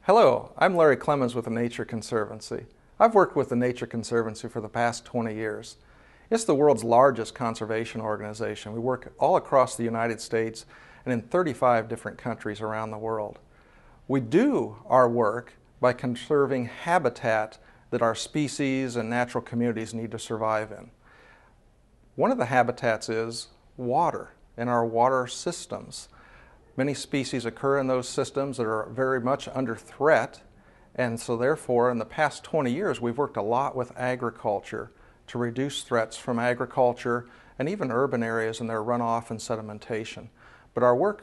Hello, I'm Larry Clemens with the Nature Conservancy. I've worked with the Nature Conservancy for the past 20 years. It's the world's largest conservation organization. We work all across the United States and in 35 different countries around the world. We do our work by conserving habitat that our species and natural communities need to survive in. One of the habitats is water and our water systems. Many species occur in those systems that are very much under threat, and so therefore in the past 20 years we've worked a lot with agriculture to reduce threats from agriculture and even urban areas in their runoff and sedimentation. But our work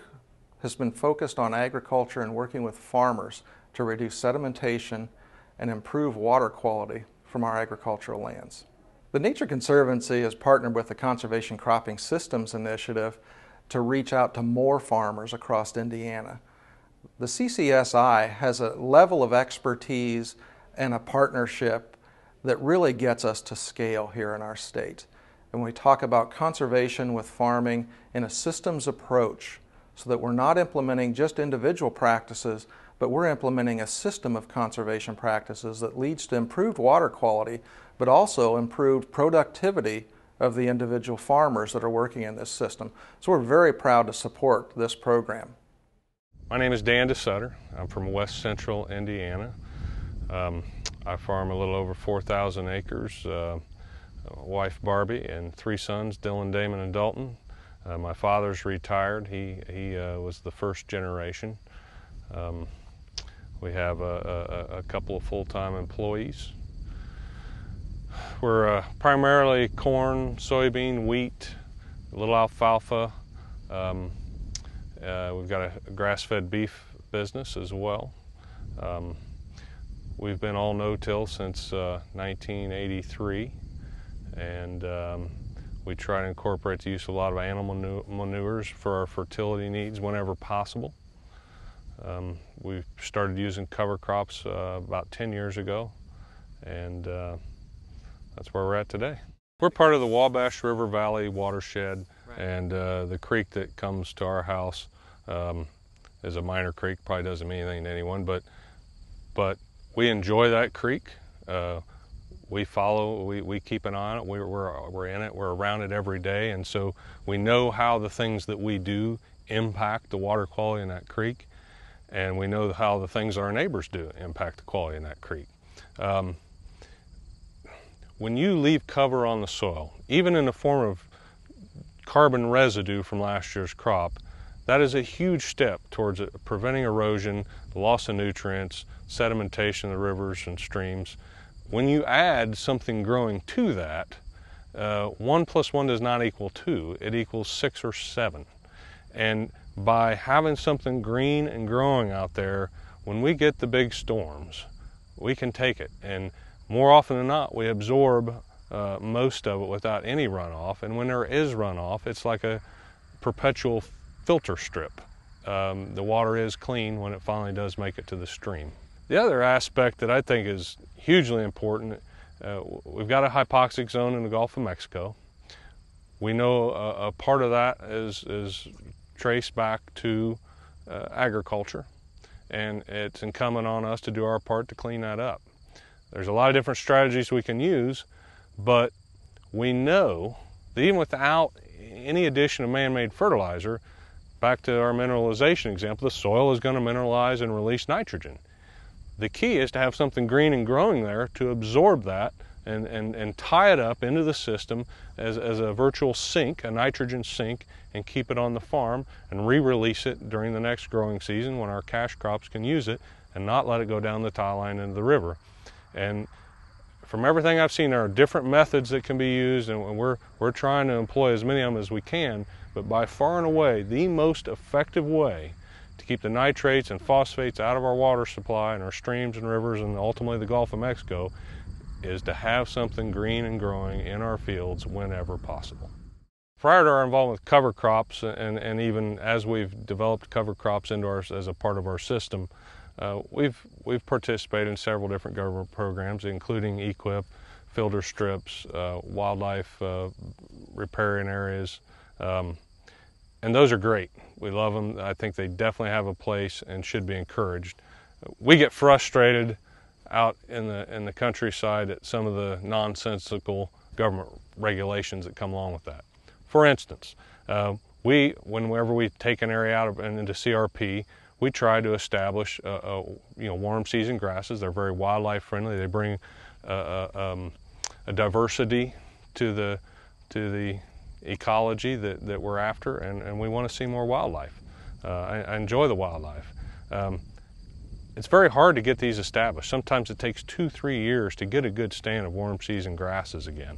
has been focused on agriculture and working with farmers to reduce sedimentation and improve water quality from our agricultural lands. The Nature Conservancy has partnered with the Conservation Cropping Systems Initiative to reach out to more farmers across Indiana. The CCSI has a level of expertise and a partnership that really gets us to scale here in our state. And we talk about conservation with farming in a systems approach so that we're not implementing just individual practices, but we're implementing a system of conservation practices that leads to improved water quality, but also improved productivity of the individual farmers that are working in this system. So we're very proud to support this program. My name is DeSUTTER. I'm from West Central Indiana. I farm a little over 4,000 acres, wife Barbie and 3 sons, Dylan, Damon, and Dalton. My father's retired. He was the first generation. We have a couple of full-time employees. We're primarily corn, soybean, wheat, a little alfalfa. We've got a grass-fed beef business as well. We've been all no-till since 1983, and we try to incorporate the use of a lot of animal manures for our fertility needs whenever possible. We started using cover crops about 10 years ago, and that's where we're at today. We're part of the Wabash River Valley watershed, and the creek that comes to our house is a minor creek, probably doesn't mean anything to anyone, but we enjoy that creek. We follow, we keep an eye on it, we're in it, we're around it every day, and so we know how the things that we do impact the water quality in that creek, and we know how the things our neighbors do impact the quality in that creek. When you leave cover on the soil, even in the form of carbon residue from last year's crop, that is a huge step towards preventing erosion, the loss of nutrients, sedimentation of the rivers and streams. When you add something growing to that, 1 + 1 does not equal 2, it equals 6 or 7. And by having something green and growing out there, when we get the big storms, we can take it. And more often than not, we absorb most of it without any runoff. And when there is runoff, it's like a perpetual filter strip. The water is clean when it finally does make it to the stream. The other aspect that I think is hugely important, we've got a hypoxic zone in the Gulf of Mexico. We know a part of that is traced back to agriculture, and it's incumbent on us to do our part to clean that up. There's a lot of different strategies we can use, but we know that even without any addition of man-made fertilizer, back to our mineralization example, the soil is going to mineralize and release nitrogen. The key is to have something green and growing there to absorb that and tie it up into the system as a virtual sink, a nitrogen sink, and keep it on the farm and re-release it during the next growing season when our cash crops can use it and not let it go down the tile line into the river. And from everything I've seen, there are different methods that can be used, and we're trying to employ as many of them as we can, but by far and away, the most effective way to keep the nitrates and phosphates out of our water supply and our streams and rivers and ultimately the Gulf of Mexico is to have something green and growing in our fields whenever possible. Prior to our involvement with cover crops, and even as we've developed cover crops into as a part of our system, we've participated in several different government programs, including EQIP, filter strips, wildlife riparian areas, and those are great. We love them. I think they definitely have a place and should be encouraged. we get frustrated out in the countryside at some of the nonsensical government regulations that come along with that. For instance, whenever we take an area out into CRP, we try to establish warm season grasses. They're very wildlife friendly. They bring a diversity to the ecology that we're after, and we want to see more wildlife. I enjoy the wildlife. It's very hard to get these established. Sometimes it takes 2-3 years to get a good stand of warm season grasses again.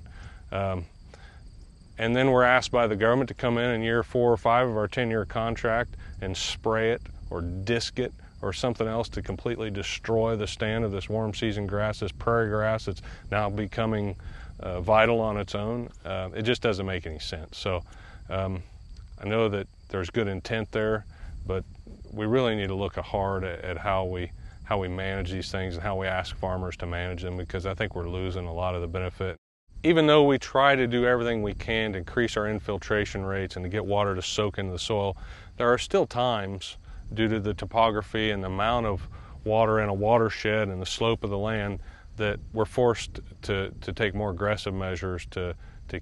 And then we're asked by the government to come in year 4 or 5 of our 10-year contract and spray it or disc it or something else to completely destroy the stand of this warm season grass, this prairie grass that's now becoming vital on its own. It just doesn't make any sense. So I know that there's good intent there, but we really need to look hard at how we manage these things and how we ask farmers to manage them, because I think we're losing a lot of the benefit. Even though we try to do everything we can to increase our infiltration rates and to get water to soak into the soil, there are still times, due to the topography and the amount of water in a watershed and the slope of the land, that we're forced to take more aggressive measures to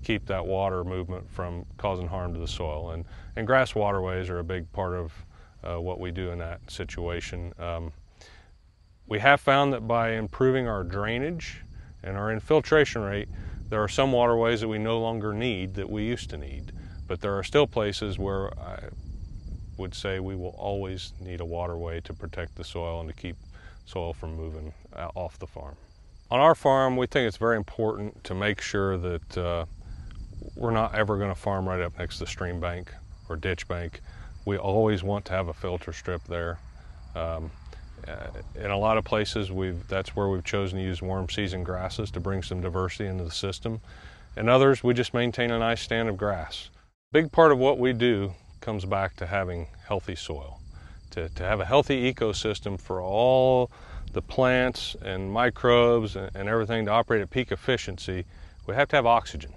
keep that water movement from causing harm to the soil. And grass waterways are a big part of what we do in that situation. We have found that by improving our drainage and our infiltration rate, there are some waterways that we no longer need that we used to need. But there are still places where I would say we will always need a waterway to protect the soil and to keep soil from moving off the farm. On our farm, we think it's very important to make sure that we're not ever going to farm right up next to the stream bank or ditch bank. We always want to have a filter strip there. In a lot of places, that's where we've chosen to use warm season grasses to bring some diversity into the system. In others, we just maintain a nice stand of grass. A big part of what we do comes back to having healthy soil. To have a healthy ecosystem for all the plants and microbes and everything to operate at peak efficiency, we have to have oxygen.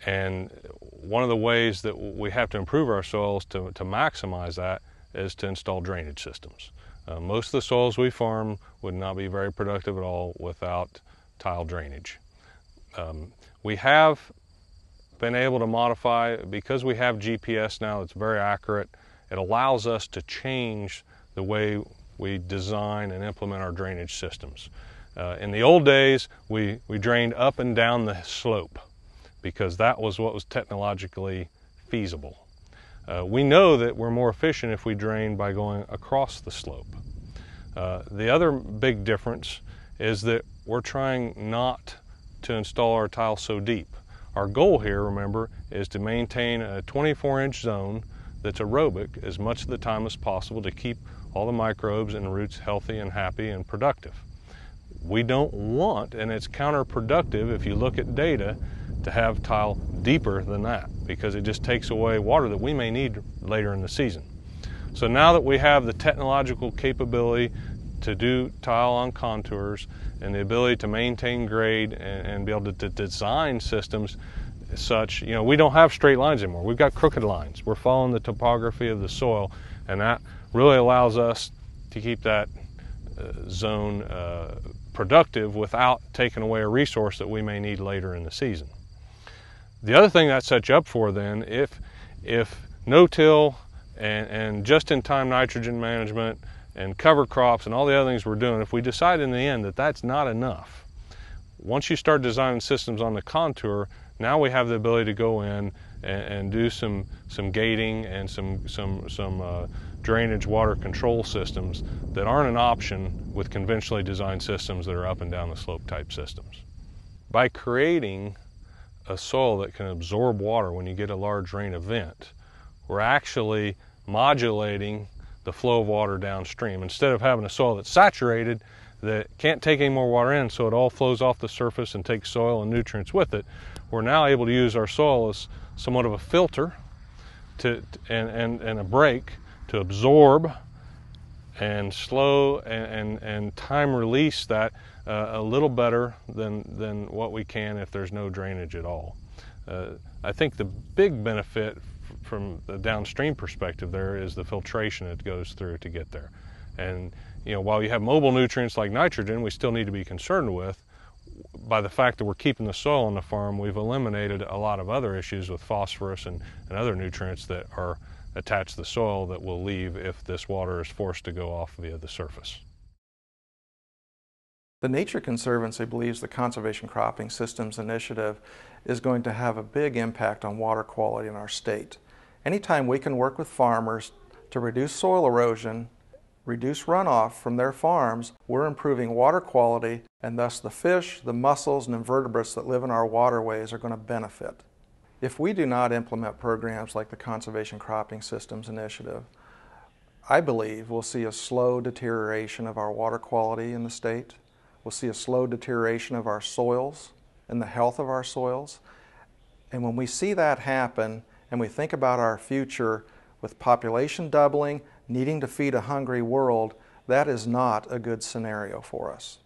And one of the ways that we have to improve our soils to maximize that is to install drainage systems. Most of the soils we farm would not be very productive at all without tile drainage. We have been able to modify, because we have GPS now that's very accurate, it allows us to change the way we design and implement our drainage systems. In the old days, we drained up and down the slope because that was what was technologically feasible. We know that we're more efficient if we drain by going across the slope. The other big difference is that we're trying not to install our tile so deep. Our goal here, remember, is to maintain a 24-inch zone that's aerobic as much of the time as possible to keep all the microbes and roots healthy and happy and productive. We don't want, and it's counterproductive if you look at data, to have tile deeper than that, because it just takes away water that we may need later in the season. So now that we have the technological capability to do tile on contours and the ability to maintain grade and be able to design systems such, we don't have straight lines anymore. We've got crooked lines. We're following the topography of the soil, and that really allows us to keep that zone productive without taking away a resource that we may need later in the season. The other thing that sets you up for then, if no-till and just-in-time nitrogen management and cover crops and all the other things we're doing, if we decide in the end that that's not enough, once you start designing systems on the contour, now we have the ability to go in and do some gating and some drainage water control systems that aren't an option with conventionally designed systems that are up and down the slope type systems. By creating a soil that can absorb water when you get a large rain event, we're actually modulating the flow of water downstream. Instead of having a soil that's saturated, that can't take any more water in, so it all flows off the surface and takes soil and nutrients with it, we're now able to use our soil as somewhat of a filter and a brake to absorb and slow and time release that a little better than what we can if there's no drainage at all. I think the big benefit from the downstream perspective there is the filtration that goes through to get there. And while you have mobile nutrients like nitrogen we still need to be concerned with, by the fact that we're keeping the soil on the farm, we've eliminated a lot of other issues with phosphorus and other nutrients that are attached to the soil that will leave if this water is forced to go off via the surface. The Nature Conservancy believes the Conservation Cropping Systems Initiative is going to have a big impact on water quality in our state. Anytime we can work with farmers to reduce soil erosion, reduce runoff from their farms, we're improving water quality, and thus the fish, the mussels, and invertebrates that live in our waterways are going to benefit. If we do not implement programs like the Conservation Cropping Systems Initiative, I believe we'll see a slow deterioration of our water quality in the state. We'll see a slow deterioration of our soils and the health of our soils. And when we see that happen and we think about our future with population doubling, needing to feed a hungry world, that is not a good scenario for us.